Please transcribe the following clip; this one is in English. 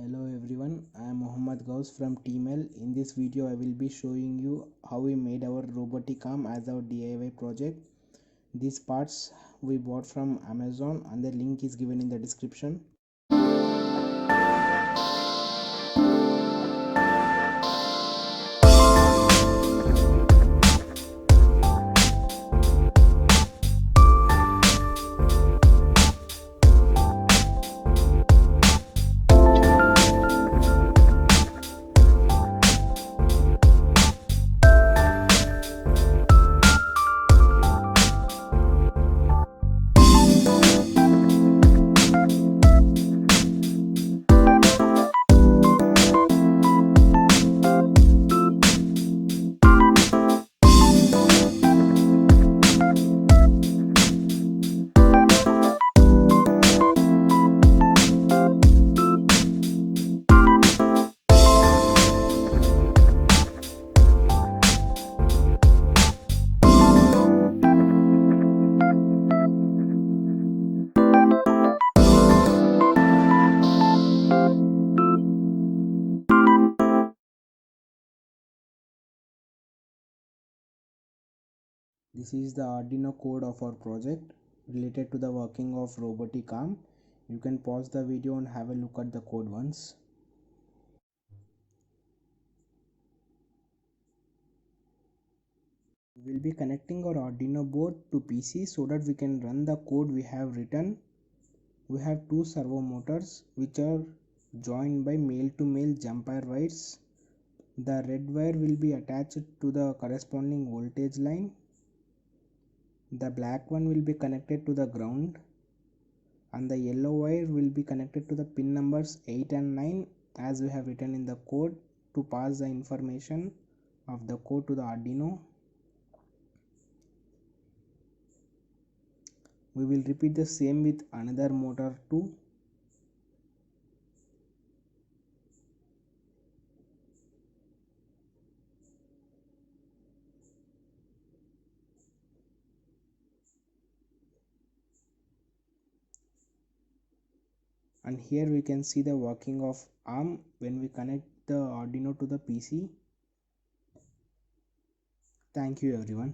Hello everyone, I am Mohammad Gauss from TML. In this video I will be showing you how we made our robotic arm as our DIY project. These parts we bought from Amazon and the link is given in the description. This is the Arduino code of our project related to the working of robotic arm. You can pause the video and have a look at the code once. We will be connecting our Arduino board to PC so that we can run the code we have written. We have two servo motors which are joined by male to male jumper wires. The red wire will be attached to the corresponding voltage line. The black one will be connected to the ground and the yellow wire will be connected to the pin numbers 8 and 9 as we have written in the code to pass the information of the code to the Arduino. We will repeat the same with another motor too. And here we can see the working of arm when we connect the Arduino to the PC. Thank you everyone.